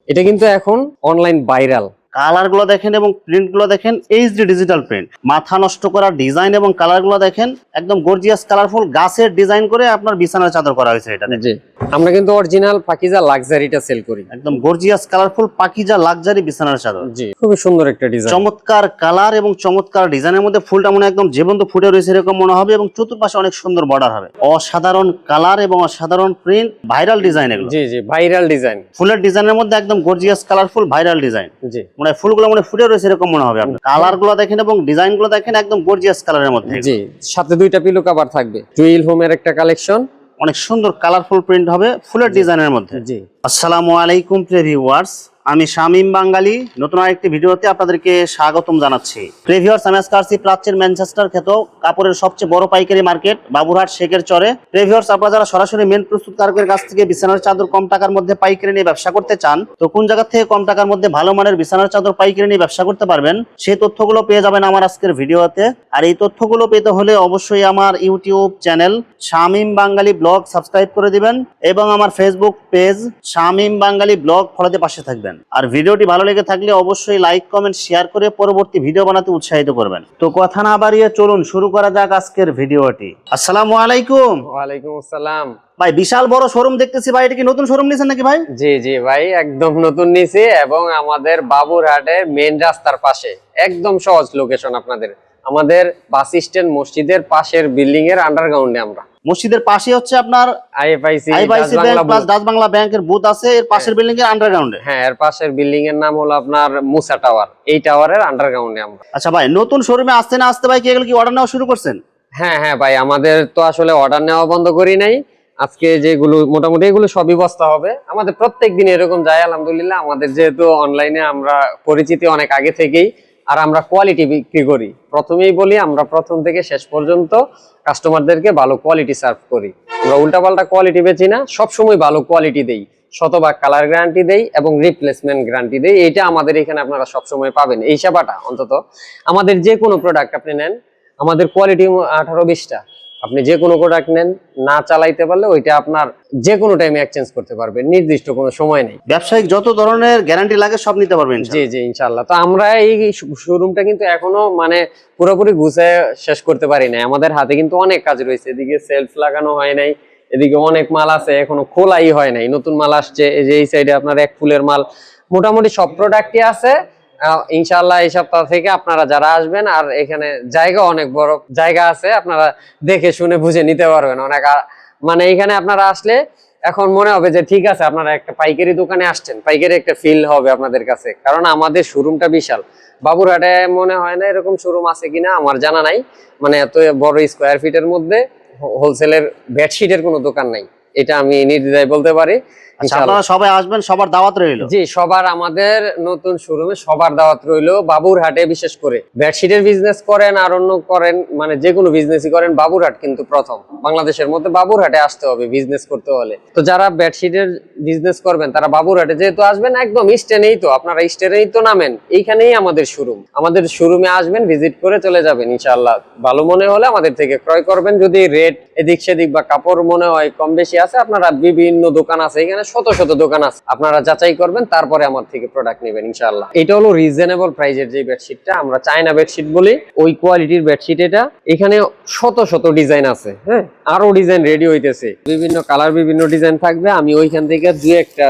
এটা কিন্তু এখন অনলাইন ভাইরাল। কালার গুলো দেখেন এবং প্রিন্ট গুলো দেখেন, এইচডি ডিজিটাল প্রিন্ট। মাথা নষ্ট করা ডিজাইন এবং কালার গুলো দেখেন, একদম গর্জিয়াস কালারফুল গাছের ডিজাইন করে আপনার বিছানার চাদর করা হয়েছে। এটা জি, আমরা কিন্তু অরিজিনাল পাকিজা লাক্সারিটা সেল করি। একদম গর্জিয়াস কালারফুল পাকিজা লাক্সারি বিছানার চাদর। জি, খুবই সুন্দর একটা ডিজাইন, চমৎকার কালার এবং চমৎকার ডিজাইনের মধ্যে ফুলটা মনে একদম জীবন্ত ফুটে রয়েছে এরকম মনে হবে, এবং চতুর্পাশে অনেক সুন্দর বর্ডার হবে। অসাধারণ কালার এবং অসাধারণ প্রিন্ট, ভাইরাল ডিজাইন এগুলো। জি জি, ভাইরাল ডিজাইন। ফুলের ডিজাইনের মধ্যে একদম গর্জিয়াস কালারফুল ভাইরাল ডিজাইন। জি, মানে ফুলগুলো মানে ফুটে রয়েছে এরকম মনে হবে। আপনার কালার গুলো দেখেন এবং ডিজাইন গুলো দেখেন, একদম গর্জিয়াস কালারের মধ্যে। জি, সাথে দুইটা পিলো কভার থাকবে। জুয়েল হোমের একটা কালেকশন, অনেক সুন্দর কালারফুল প্রিন্ট হবে ফুলের ডিজাইনের মধ্যে। জি, আসসালামু আলাইকুম প্রিয় ভিউয়ার্স, আমি শামীম বাঙালি নতুন আরেকটি ভিডিওতে আপনাদেরকে স্বাগতম জানাচ্ছি। প্রিয় ভিউয়ার্স, আমি আজকে আসছি প্রাচ্যের ম্যানচেস্টার খ্যাত কাপড়ের সবচেয়ে বড় পাইকারি মার্কেট বাবুরহাট শেখের চরে। প্রিয় ভিউয়ার্স, আপনারা যারা সরাসরি মেন প্রস্তুতকারকের কাছ থেকে বিছানার চাদর কম টাকার মধ্যে পাইকারি নিয়ে ব্যবসা করতে চান, তো কোন জায়গা থেকে কম টাকার মধ্যে ভালো মানের বিছানার চাদর পাইকারি নিয়ে ব্যবসা করতে পারবেন, সেই তথ্যগুলো পেয়ে যাবেন আমার আজকের ভিডিওতে। আর এই তথ্যগুলো পেতে হলে অবশ্যই আমার ইউটিউব চ্যানেল শামীম বাঙালি ব্লগ সাবস্ক্রাইব করে দিবেন, এবং আমার ফেসবুক পেজ শামীম বাঙালি ব্লগ ফলোতে পাশে থাকবেন। আর ভিডিওটি ভালো লেগে থাকলে অবশ্যই লাইক কমেন্ট শেয়ার করে পরবর্তী ভিডিও বানাতে উৎসাহিত করবেন। তো কথা না বাড়িয়ে চলুন শুরু করা যাক আজকের ভিডিওটি। আসসালামু আলাইকুম। ওয়ালাইকুম আসসালাম। ভাই, বিশাল বড় শোরুম দেখতেছি ভাই, এটা কি নতুন শোরুম নিয়েছেন নাকি ভাই? জি জি ভাই, একদম নতুন নিছি, এবং আমাদের বাবুরহাটের মেন রাস্তার পাশে, একদম সহজ লোকেশন আপনাদের। আমাদের বাস স্ট্যান্ড মসজিদের পাশের বিল্ডিং এর আন্ডারগ্রাউন্ডে আমরা। মসজিদের পাশে হচ্ছে আপনার IFIC bank plus Dutch Bangla ব্যাংকের বুথ আছে, এর পাশের বিল্ডিং এর আন্ডারগ্রাউন্ডে। হ্যাঁ, এর পাশের বিল্ডিং এর নাম হলো আপনার মুসা টাওয়ার। এই টাওয়ারের আন্ডারগ্রাউন্ডে আমরা। আচ্ছা ভাই, নতুন শোরুমে আসতে না আসতে ভাই কি এগুলো কি অর্ডার নেওয়া শুরু করছেন? হ্যাঁ হ্যাঁ ভাই, আমাদের তো আসলে অর্ডার নেওয়া বন্ধ করি নাই। আজকে যেগুলো মোটামুটি এগুলো সবই বস্তা হবে। আমাদের প্রত্যেক দিন এরকম যায় আলহামদুলিল্লাহ। আমাদের যেহেতু অনলাইনে আমরা পরিচিতি অনেক আগে থেকেই, আর আমরা কোয়ালিটি বিক্রি করি। প্রথমেই বলি, আমরা প্রথম থেকে শেষ পর্যন্ত কাস্টমারদেরকে ভালো কোয়ালিটি সার্ভ করি। আমরা উল্টাপাল্টা কোয়ালিটি বেচি না, সবসময় ভালো কোয়ালিটি দেই, শতভাগ কালার গ্যারান্টি দেই এবং রিপ্লেসমেন্ট গ্যারান্টি দেই। এইটা আমাদের এখানে আপনারা সবসময় পাবেন। এই সেবাটা অন্তত আমাদের যে কোনো প্রোডাক্ট আপনি নেন, আমাদের কোয়ালিটি 18-20টা, আপনি যে কোনো প্রোডাক্ট নেন, না চালাইতে পারলে ওইটা আপনার যে কোনো টাইমে এক্সচেঞ্জ করতে পারবেন, নির্দিষ্ট কোনো সময় নেই। ব্যবসায়িক যত ধরনের গ্যারান্টি লাগে সব নিতে পারবেন। জি জি, ইনশাআল্লাহ। তো আমরা এই শোরুমটা কিন্তু এখনো মানে পুরোপুরি গুছিয়ে শেষ করতে পারি নাই। আমাদের হাতে কিন্তু অনেক কাজ রয়েছে। এদিকে সেলফ লাগানো হয় নাই, এদিকে অনেক মাল আছে এখনো খোলাই হয় নাই, নতুন মাল আসছে। এই যে এই সাইডে আপনার এক ফুলের মাল, মোটামুটি সব প্রোডাক্টই আছে। ইনশাআল্লাহ এই সপ্তাহ থেকে আপনারা যারা আসবেন, আর এখানে জায়গা অনেক বড় জায়গা আছে, আপনারা দেখে শুনে বুঝে নিতে পারবেন অনেক। মানে এখানে আপনারা আসলে এখন মনে হবে যে ঠিক আছে, আপনারা একটা পাইকারি দোকানে আসছেন, পাইকারি একটা ফিল হবে আপনাদের কাছে। কারণ আমাদের শোরুমটা বিশাল। বাবুরহাটে মনে হয় না এরকম শোরুম আছে কিনা, আমার জানা নাই। মানে এত বড় স্কোয়ার ফিটের মধ্যে হোলসেলের বেডশিটের কোনো দোকান নাই, এটা আমি নির্দ্বিধায় বলতে পারি। আপনারা সবাই আসবেন, সবার দাওয়াত রইল। জি, সবার আমাদের নতুন শোরুমে সবার দাওয়াত রইল। বাবুরহাটে বিশেষ করে বেডশিটের বিজনেস করেন আর অন্য করেন, মানে যে কোনো বিজনেসই করেন, বাবুরহাট কিন্তু প্রথম। বাংলাদেশের মধ্যে বাবুরহাটে আসতে হবে বিজনেস করতে হলে। তো যারা বেডশিটের বিজনেস করবেন তারা বাবুরহাটে যেহেতু আসবেন, একদম স্টেনেই তো, আপনারা স্টেনেই তো নামেন, এইখানেই আমাদের শোরুম। আমাদের শোরুমে আসবেন, ভিজিট করে চলে যাবেন ইনশাআল্লাহ। ভালো মনে হলে আমাদের থেকে ক্রয় করবেন। যদি রেট এদিক সেদিক বা কাপড় মনে হয় কম বেশি আছে, আপনারা বিভিন্ন দোকান আছে এখানে, শত শত দোকান আছে, আপনারা যাচাই করবেন, তারপরে আমার থেকে প্রোডাক্ট নেবেন ইনশাআল্লাহ। এটা হলো রিজনেবল প্রাইজের যে বেডশিটটা, আমরা চায়না বেডশিট বলি, ওই কোয়ালিটির বেডশিট এটা। এখানে শত শত ডিজাইন আছে, হ্যাঁ, আরো ডিজাইন রেডি হইতেছে, বিভিন্ন কালার বিভিন্ন ডিজাইন থাকবে। আমি ওইখান থেকে দুই একটা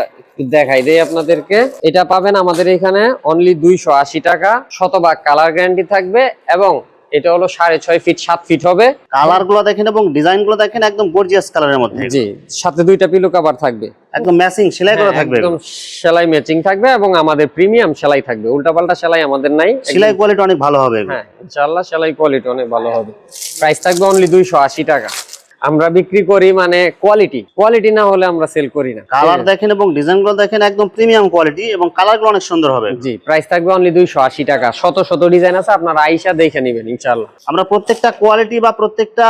দেখাই দেই আপনাদেরকে। এটা পাবেন আমাদের এখানে অনলি 280 টাকা, শতভাগ কালার গ্যারান্টি থাকবে, এবং এটা হলো 6.5 ফিট 7 ফিট হবে। কালার গুলো দেখেন এবং ডিজাইন গুলো দেখেন, একদম গর্জিয়াস কালারের মধ্যে। জি, সাথে দুইটা পিলো কভার থাকবে, একদম ম্যাচিং সেলাই করা থাকবে, একদম সেলাই ম্যাচিং থাকবে, এবং আমাদের প্রিমিয়াম সেলাই থাকবে, উল্টাপাল্টা সেলাই আমাদের নাই। সেলাই কোয়ালিটি অনেক ভালো হবে। হ্যাঁ, ইনশাআল্লাহ সেলাই কোয়ালিটি অনেক ভালো হবে। প্রাইস থাকবে অনলি 280 টাকা। আমরা বিক্রি করি মানে কোয়ালিটি না হলে আমরা সেল করি না। কালার দেখেন এবং ডিজাইন গুলো দেখেন, একদম প্রিমিয়াম কোয়ালিটি, এবং কালার গুলো অনেক সুন্দর হবে। জি, প্রাইস থাকবে অনলি 280 টাকা। শত শত ডিজাইন আছে, আপনারা আইসা দেখে নেবেন ইনশাআল্লাহ। আমরা প্রত্যেকটা কোয়ালিটি বা প্রত্যেকটা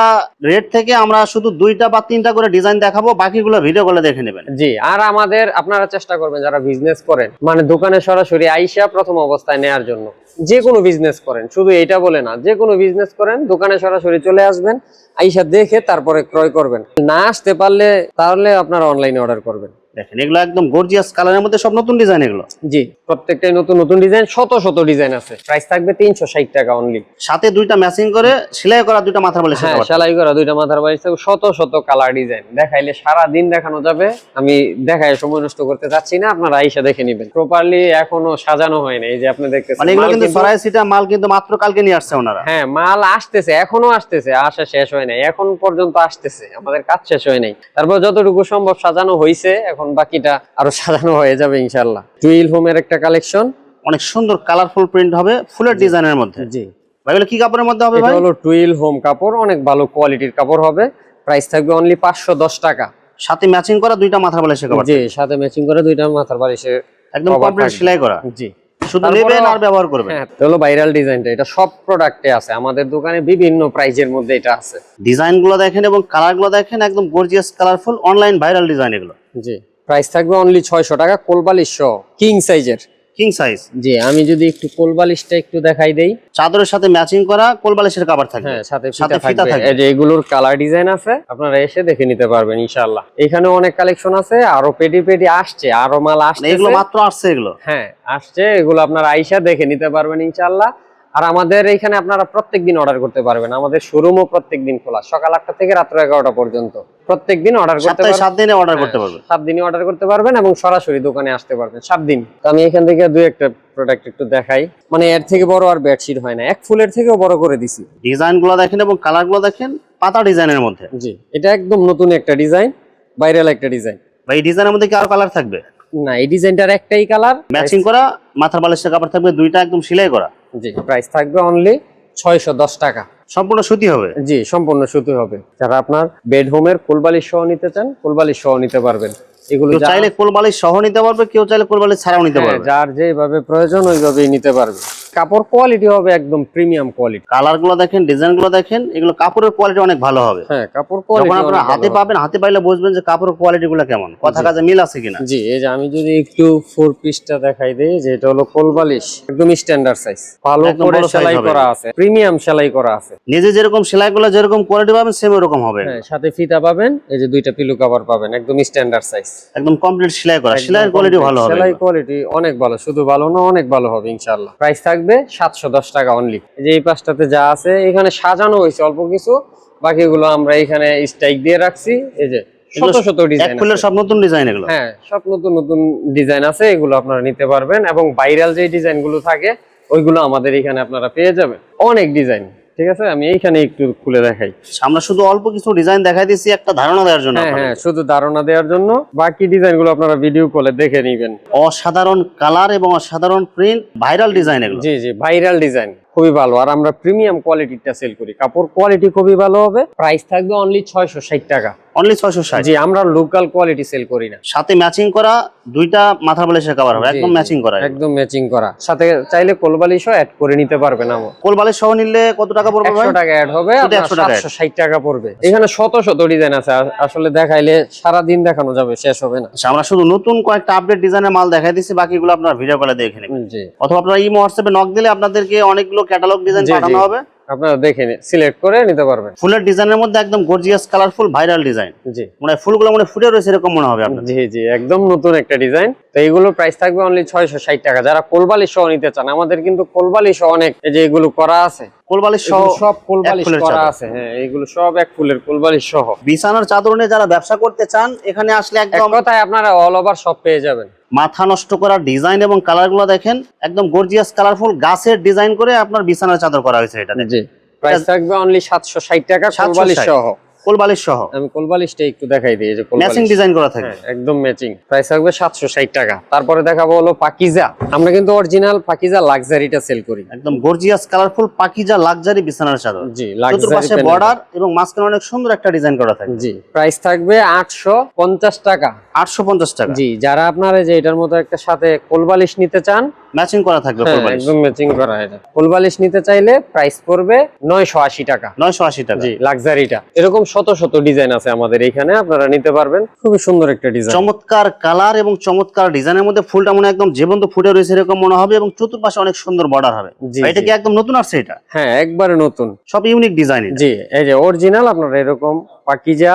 রেট থেকে আমরা শুধু 2টা বা 3টা করে ডিজাইন দেখাবো, বাকিগুলো ভিডিও কলে দেখে নেবেন। জি, আর আমাদের আপনারা চেষ্টা করবেন যারা বিজনেস করেন, মানে দোকানে সরাসরি আইসা প্রথম অবস্থায় নেয়ার জন্য। যে কোনো বিজনেস করেন, শুধু এটা বলে না, যে কোনো বিজনেস করেন, দোকানে সরাসরি চলে আসবেন, আইসা দেখে তারপরে ক্রয় করবেন। না আসতে পারলে তাহলে আপনারা অনলাইনে অর্ডার করবেন। দেখেন এগুলো একদম গর্জিয়াস কালারের মধ্যে, সব নতুন ডিজাইন এগুলো। জি, প্রত্যেকটাই নতুন নতুন ডিজাইন, শত শত ডিজাইন আছে। প্রাইস থাকবে 360 টাকা অনলি। সাথে দুইটা ম্যাচিং করে সেলাই করা দুইটা মাথার বালিশ। হ্যাঁ, সেলাই করা দুইটা মাথার বালিশ থাকবে, শত শত কালার ডিজাইন। দেখাইলে সারা দিন দেখানো যাবে, আমি দেখায় সময় নষ্ট করতে চাচ্ছি না, আপনারা আইসা দেখে নেবেন। প্রপারলি এখনো সাজানো হয় না, এই যে আপনি দেখতেছেন। মানে এগুলো কিন্তু ফরাইসিটা মাল কিন্তু মাত্র কালকে নিয়ে আসছে ওনারা। হ্যাঁ, মাল আসতেছে, এখনো আসতেছে, আসা শেষ হয় নাই, এখন পর্যন্ত আসতেছে, আমাদের কাজ শেষ হয় নাই। তারপর যতটুকু সম্ভব সাজানো হয়েছে, এখন বাকিটা আরো সাজানো হয়ে যাবে ইনশাআল্লাহ। টুইল হোমের একটা কালেকশন, অনেক সুন্দর কালারফুল প্রিন্ট হবে ফুলের ডিজাইনের মধ্যে। জি ভাই এগুলো কি কাপড়ের মধ্যে হবে ভাই? এটা হলো টুইল হোম কাপড়, অনেক ভালো কোয়ালিটির কাপড় হবে। প্রাইস থাকবে অনলি 510 টাকা। সাথে ম্যাচিং করা দুইটা মাথার বালিশের কভার। জি, সাথে ম্যাচিং করে দুইটা মাথার বালিশের একদম কমপ্লিট সেলাই করা। জি, শুধু নেবেন আর ব্যবহার করবেন। হ্যাঁ, এটা হলো ভাইরাল ডিজাইনটা, এটা সব প্রোডাক্টে আছে আমাদের দোকানে, বিভিন্ন প্রাইজের মধ্যে এটা আছে। ডিজাইনগুলো দেখেন এবং কালারগুলো দেখেন, একদম gorgeous colourful online viral design এগুলো। জি, প্রাইস থাকবে অনলি 600 টাকা, কোলবালিশ সহ, কিং সাইজের। King size. জি, আমি যদি একটু কোলবালিশটা একটু দেখাই দেই। চাদরের সাথে ম্যাচিং করা কোলবালিশের কভার থাকবে। হ্যাঁ, সাথে সাথে ফিতা ফিতা থাকবে। থাকবে। এই যে এগুলোর কালার ডিজাইন আছে, আপনারা এসে দেখে নিতে পারবেন ইনশাআল্লাহ। এখানে অনেক কালেকশন আছে, আরো পেটি পেটি আসছে, আরো মাল আসছে। এগুলো মাত্র আসছে এগুলো। হ্যাঁ, আসছে, এগুলো আপনারা আইসা দেখে নিতে পারবেন ইনশাআল্লাহ। আর আমাদের এখানে আপনারা প্রত্যেকদিন অর্ডার করতে পারবেন, আমাদের শোরুমও প্রত্যেকদিন খোলা, সকাল 8টা থেকে রাত 11টা পর্যন্ত। প্রত্যেকদিন অর্ডার করতে সপ্তাহে পারবেন, 7 দিনে অর্ডার করতে পারবেন। 7 দিনই অর্ডার করতে পারবেন এবং সরাসরি দোকানে আসতে পারবেন 7 দিন। তো আমি এখান থেকে দুই একটা প্রোডাক্ট একটু দেখাই, মানে এর থেকে বড় আর বেডশিট হয় না, এক ফুলের থেকেও বড় করে দিছি। ডিজাইনগুলো দেখেন এবং কালারগুলো দেখেন, পাতা ডিজাইনের মধ্যে। জি, এটা একদম নতুন একটা ডিজাইন, ভাইরাল একটা ডিজাইন। ভাই এই ডিজাইনের মধ্যে কি আরো কালার থাকবে? না, এই ডিজাইনটার একটাই কালার, ম্যাচিং করা মাথার বালিশের কভার থাকবে দুইটা, একদম সেলাই করা। জি, প্রাইস থাকবে অনলি 610 টাকা। সম্পূর্ণ সুতি হবে। জি, সম্পূর্ণ সুতি হবে। যারা আপনার বেড হোমের কোলবালিশ সহ নিতে চান, কোলবালিশ সহ নিতে পারবেন। এগুলো কেউ চাইলে কোলবালিশ সহ নিতে পারবে, কেউ চাইলে কোলবালিশ ছাড়াও নিতে পারবে। যার যেভাবে প্রয়োজন ওইভাবেই নিতে পারবে। কাপড় কোয়ালিটি হবে একদম প্রিমিয়াম কোয়ালিটি। কালারগুলো দেখেন, ডিজাইনগুলো দেখেন, এগুলো কাপড়ের কোয়ালিটি অনেক ভালো হবে। হ্যাঁ, কাপড় যখন কোয়ালিটি আপনারা হাতে পাবেন, হাতে পাইলে বুঝবেন যে কাপড়ের কোয়ালিটি গুলো কেমন, কথা কাজে মিল আছে কিনা। জি, এই যে আমি যদি একটু 4 পিসটা দেখাই দেই, যে এটা হলো কোলবালিশ, একদম স্ট্যান্ডার্ড সাইজ, ভালো একদম করে বড় size সেলাই হবে। করা আছে, প্রিমিয়াম সেলাই করা আছে। নিজে যেরকম সেলাইগুলো যেরকম কোয়ালিটি পাবেন সেম ওরকম হবে। হ্যাঁ, সাথে ফিতা পাবেন, এই যে দুইটা পিলো কভার পাবেন, একদম স্ট্যান্ডার্ড সাইজ, একদম কমপ্লিট সেলাই করা। সেলাইয়ের কোয়ালিটি ভালো হবে। সেলাই কোয়ালিটি অনেক ভালো, শুধু ভালো না, অনেক ভালো হবে ইনশাআল্লাহ। প্রাইস থাকবে 710 টাকা অনলি। এই যে এই পাশটাতে যা আছে, এখানে সাজানো হয়েছে অল্প কিছু, বাকিগুলো আমরা এখানে স্টাইক দিয়ে রাখছি। এই যে শত শত এক ডিজাইন ফুলের সব নতুন ডিজাইন এগুলো। হ্যাঁ, সব নতুন নতুন ডিজাইন আছে, এগুলো আপনারা নিতে পারবেন। এবং ভাইরাল যে ডিজাইন গুলো থাকে ওইগুলো আমাদের এখানে আপনারা পেয়ে যাবেন, অনেক ডিজাইন। ঠিক আছে, আমি এইখানে একটু খুলে দেখাই। আমরা শুধু অল্প কিছু ডিজাইন দেখাই দিচ্ছি একটা ধারণা দেওয়ার জন্য। হ্যাঁ হ্যাঁ, শুধু ধারণা দেওয়ার জন্য, বাকি ডিজাইন গুলো আপনারা ভিডিও কলে দেখে নিবেন। অসাধারণ কালার এবং অসাধারণ প্রিন্ট, ভাইরাল ডিজাইন এগুলো। জি জি, ভাইরাল ডিজাইন খুবই ভালো। আর আমরা প্রিমিয়াম কোয়ালিটিটা সেল করি, কাপড় কোয়ালিটি খুবই ভালো হবে। প্রাইস থাকবে অনলি 660 টাকা। অনলি 660। জি, আমরা লোকাল কোয়ালিটি সেল করি না। সাথে ম্যাচিং করা দুইটা মাথার বালিশের কভার হবে, একদম ম্যাচিং করা। একদম ম্যাচিং করা, সাথে চাইলে কোলবালিশও অ্যাড করে নিতে পারবেন। আমার কোলবালিশ সহ নিলে কত টাকা পড়বে ভাই? 100 টাকা অ্যাড হবে, শুধু 100 টাকা add। 760 টাকা পড়বে। এখানে শত শত ডিজাইন আছে, আসলে দেখাইলে সারা দিন দেখানো যাবে, শেষ হবে না। আচ্ছা, আমরা শুধু নতুন কয়েকটা আপডেট ডিজাইনের মাল দেখাই দিচ্ছি, বাকিগুলো আপনারা ভিডিও কলে দেখে নেবেন। জি, অথবা আপনারা ইমো হোয়াটসঅ্যাপে নক দিলে আপনাদেরকে অনেকগুলো ক্যাটালগ ডিজাইন জি, পাঠানো জি। হবে। আপনারা দেখে সিলেক্ট করে নিতে পারবেন। ফুলের ডিজাইনের মধ্যে একদম গর্জিয়াস কালারফুল ভাইরাল ডিজাইন। জি মানে ফুলগুলো মানে ফুটে রয়েছে এরকম মনে হবে আপনার। জি জি, একদম নতুন একটা ডিজাইন। তো এইগুলোর প্রাইস থাকবে অনলি 660 টাকা। যারা কোলবালিশ সহ নিতে চান, আমাদের কিন্তু কোলবালিশ অনেক, এই যে এগুলো করা আছে, কোলবালিশ সহ এগুলো সব কোলবালিশ এক ফুলের করা চাদর। আছে। হ্যাঁ, এগুলো সব এক ফুলের কোলবালিশ সহ। বিছানার চাদর নিয়ে যারা ব্যবসা করতে চান, এখানে আসলে এক একদম কথায় আপনারা অল ওভার সব পেয়ে যাবেন। মাথা নষ্ট করা ডিজাইন এবং কালারগুলো দেখেন, একদম গর্জিয়াস কালারফুল গাছের ডিজাইন করে আপনার বিছানার চাদর করা হয়েছে এটাতে। জি, প্রাইস থাকবে অনলি 760 টাকা, 760 কোলবালিশ সহ। কোলবালিশ সহ আমি কোলবালিশটা একটু দেখাই দিই, এই যে ম্যাচিং কোলবালিশ, ডিজাইন করা থাকে। হ্যাঁ, একদম ম্যাচিং। প্রাইস থাকবে 760 টাকা। তারপরে দেখাবো হলো পাকিজা। আমরা কিন্তু অরিজিনাল পাকিজা লাক্সারিটা সেল করি। একদম গর্জিয়াস কালারফুল পাকিজা লাক্সারি বিছানার চাদর। জি, চতুর্পাশে লাক্সারি বর্ডার এবং মাঝখানে অনেক সুন্দর একটা ডিজাইন করা থাকে। জি, প্রাইস থাকবে 850 টাকা। 850 টাকা। জি, যারা আপনারা যে এটার মতো একটা সাথে কোলবালিশ নিতে চান, ম্যাচিং করা থাকবে হ্যাঁ, কোলবালিশ। একদম ম্যাচিং করা। এটা কোলবালিশ নিতে চাইলে প্রাইস পড়বে 980 টাকা। 980 টাকা। জি, লাক্সারিটা। এরকম শত শত ডিজাইন আছে আমাদের এখানে, আপনারা নিতে পারবেন। খুবই সুন্দর একটা ডিজাইন, চমৎকার কালার এবং চমৎকার ডিজাইনের মধ্যে ফুলটা মনে একদম জীবন্ত ফুটে রয়েছে এরকম মনে হবে, এবং চতুর্পাশে অনেক সুন্দর বর্ডার হবে। জি, এটা জি। কি একদম নতুন আসছে এটা? হ্যাঁ, একবারে নতুন, সব ইউনিক ডিজাইন। জি। এই যে অরিজিনাল আপনারা এরকম Pakiza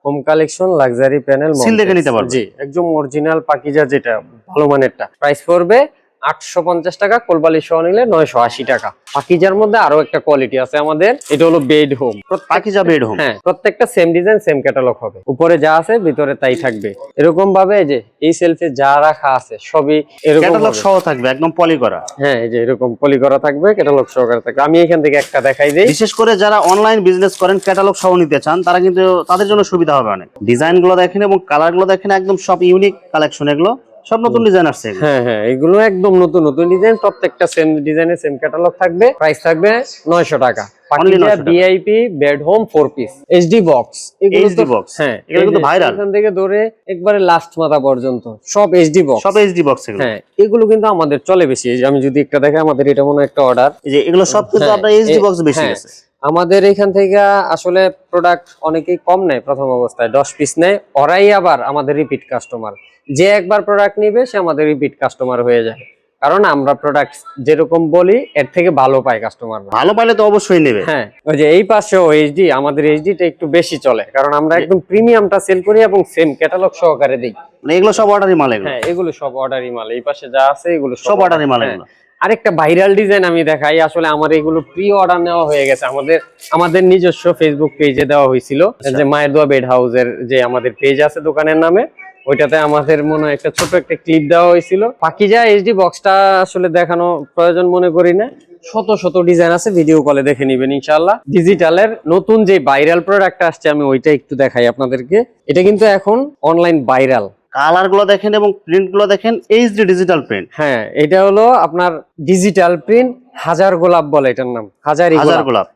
home collection luxury panel সিল দেখে নিতে পারবে। জি, একদম অরিজিনাল পাকিজা, যেটা ভালো মানেরটা। প্রাইস পড়বে 850 টাকা, কোলবালিশ সহ নিলে 980 টাকা। পাকিজার মধ্যে আরো একটা কোয়ালিটি আছে আমাদের, এটা হলো bed home. Pakiza bed home. হ্যাঁ, প্রত্যেকটা সেম ডিজাইন সেম ক্যাটালগ হবে, উপরে যা আছে ভিতরে তাই থাকবে। এরকম ভাবে যে এই সেলফে যা রাখা আছে সবই এরকম ক্যাটালগ হবে। সহ থাকবে, একদম পলি করা। হ্যাঁ, এই যে এরকম পলি করা থাকবে, ক্যাটালগ সহকারে থাকবে। আমি এখান থেকে একটা দেখাই দেই। বিশেষ করে যারা অনলাইন বিজনেস করেন, ক্যাটালগ সহ নিতে চান, তারা কিন্তু তাদের জন্য সুবিধা হবে অনেক। ডিজাইন গুলো দেখেন এবং কালার গুলো দেখেন, একদম সব ইউনিক কালেকশন, এগুলো সব নতুন ডিজাইন আসছে এগুলো। হ্যাঁ হ্যাঁ, এগুলো একদম নতুন নতুন ডিজাইন, প্রত্যেকটা সেম ডিজাইনের সেম ক্যাটালগ থাকবে। প্রাইস থাকবে 900 টাকা। Only 900 পাকিজা টাকা। VIP bed home 4 piece HD box. HD box, হ্যাঁ, এগুলো কিন্তু ভাইরাল। এখান থেকে ধরে একবারে লাস্ট মাথা পর্যন্ত সব এইচডি বক্স। সব এইচডি বক্স এগুলো। হ্যাঁ, এগুলো কিন্তু আমাদের চলে বেশি। এই যে আমি যদি একটা দেখাই, আমাদের এটা মনে হয় একটা অর্ডার। এই যে এগুলো সব কিন্তু আপনার এইচডি বক্স বেশি আছে। আমাদের এখান থেকে আসলে প্রোডাক্ট অনেকেই কম নেয় প্রথম অবস্থায়, 10 পিস নেয়। ওরাই আবার আমাদের রিপিট কাস্টমার। যে একবার প্রোডাক্ট নিবে সে আমাদের রিপিট কাস্টমার হয়ে যায়, কারণ আমরা প্রোডাক্ট যেরকম বলি এর থেকে ভালো পায় কাস্টমার। ভালো পাইলে তো অবশ্যই নেবে। হ্যাঁ, ওই যে এই পাশে এইচডি, আমাদের এইচডিটা একটু বেশি চলে, কারণ আমরা একদম প্রিমিয়ামটা সেল করি এবং সেম ক্যাটালগ সহকারে দিই। মানে এগুলো সব অর্ডারই মাল এগুলো। হ্যাঁ, এগুলো সব অর্ডারই মাল। এই পাশে যা আছে এগুলো সব অর্ডারই মাল এগুলো। আরেকটা ভাইরাল ডিজাইন আমি দেখাই। আসলে আমার এগুলো প্রি অর্ডার নেওয়া হয়ে গেছে, আমাদের নিজস্ব ফেসবুক পেজে দেওয়া হয়েছিল। যে মায়ের দোয়া বেড হাউসের যে আমাদের পেজ আছে দোকানের নামে, ওইটাতে আমাদের মনে হয় একটা ছোট একটা ক্লিপ দেওয়া হয়েছিল। পাকিজা এইচডি বক্সটা আসলে দেখানো প্রয়োজন মনে করি না, শত শত ডিজাইন আছে, ভিডিও কলে দেখে নিবেন ইনশাআল্লাহ। ডিজিটালের নতুন যে ভাইরাল প্রোডাক্ট আসছে, আমি ওইটা একটু দেখাই আপনাদেরকে। এটা কিন্তু এখন অনলাইন ভাইরাল। কালার গুলো দেখেন এবং প্রিন্ট গুলো দেখেন, এইচডি ডিজিটাল প্রিন্ট। হ্যাঁ, এটা হলো আপনার ডিজিটাল প্রিন্ট, হাজার গোলাপ বলে এটার নাম, হাজারি গোলাপ।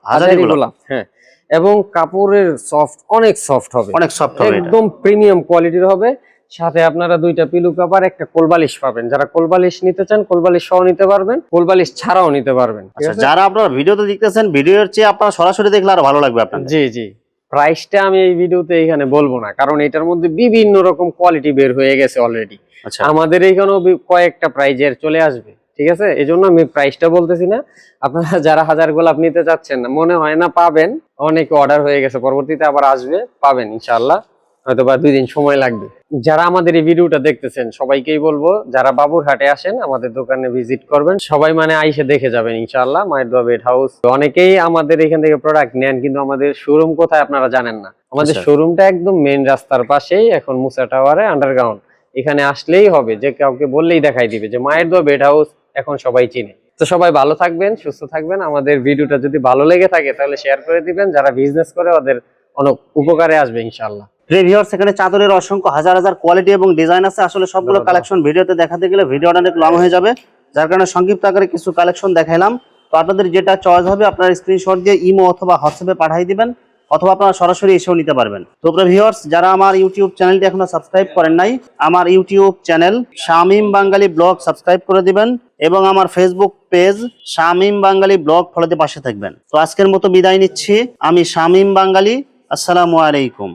হ্যাঁ, এবং কাপড়ের সফট, অনেক সফট হবে, অনেক সফট হবে, একদম প্রিমিয়াম কোয়ালিটির হবে। সাথে আপনারা 2টা পিলো কভার, একটা কোলবালিশ পাবেন। যারা কোলবালিশ নিতে চান কোলবালিশ সহ নিতে পারবেন, কোলবালিশ ছাড়াও নিতে পারবেন। আচ্ছা, যারা আপনারা ভিডিওতে দেখতেছেন, ভিডিওর চেয়ে আপনারা সরাসরি দেখলে আরো ভালো লাগবে আপনাদের। জি জি। প্রাইসটা আমি এই ভিডিওতে এখানে বলবো না, কারণ এটার মধ্যে বিভিন্ন রকম কোয়ালিটি বের হয়ে গেছে অলরেডি। আচ্ছা, আমাদের এইখানেও কয়েকটা প্রাইজের চলে আসবে, ঠিক আছে? এই জন্য আমি প্রাইসটা বলতেছি না। আপনারা যারা হাজার গোলাপ নিতে চাচ্ছেন না, মনে হয় না পাবেন, অনেক অর্ডার হয়ে গেছে, পরবর্তীতে আবার আসবে, পাবেন ইনশাআল্লাহ, হয়তো বা 2 দিন সময় লাগবে। যারা আমাদের এই ভিডিওটা দেখতেছেন সবাইকেই বলবো, যারা বাবুরহাটে আসেন আমাদের দোকানে ভিজিট করবেন, সবাই মানে আইসে দেখে যাবেন ইনশাআল্লাহ। মায়ের দোয়া বেড হাউস। অনেকেই আমাদের এখান থেকে প্রোডাক্ট নেন, কিন্তু আমাদের শোরুম কোথায় আপনারা জানেন না। আমাদের শোরুমটা একদম মেইন রাস্তার পাশেই, এখন মুসা টাওয়ারে আন্ডারগ্রাউন্ড। এখানে আসলেই হবে, যে কাউকে বললেই দেখাই দিবে যে মায়ের দোয়া বেড হাউস, এখন সবাই চিনে। তো সবাই ভালো থাকবেন, সুস্থ থাকবেন। আমাদের ভিডিওটা যদি ভালো লেগে থাকে তাহলে শেয়ার করে দিবেন। যারা বিজনেস করে ওদের অনেক উপকারে আসবে ইনশাআল্লাহ। ভিউয়ার্স, এখানে চাদরের অসংখ্য হাজার হাজার কোয়ালিটি এবং ডিজাইন আছে। আসলে সবগুলো কালেকশন ভিডিওতে দেখাতে গেলে ভিডিওটা অনেক লং হয়ে যাবে, যার কারণে সংক্ষিপ্ত আকারে কিছু কালেকশন দেখাইলাম। তো আপনাদের যেটা চয়েস হবে আপনারা স্ক্রিনশট দিয়ে ইমো অথবা হোয়াটসঅ্যাপে পাঠিয়ে দিবেন, অথবা আপনারা সরাসরি এসেও নিতে পারবেন। তো ভিউয়ার্স, যারা আমার ইউটিউব চ্যানেলটি এখনো সাবস্ক্রাইব করেন নাই, আমার ইউটিউব চ্যানেল শামীম বাঙালি ব্লগ সাবস্ক্রাইব করে দিবেন, এবং আমার ফেসবুক পেজ শামীম বাঙালি ব্লগ ফলোতে পাশে থাকবেন। তো আজকের মতো বিদায় নিচ্ছি, আমি শামীম বাঙালি। আসসালামু আলাইকুম।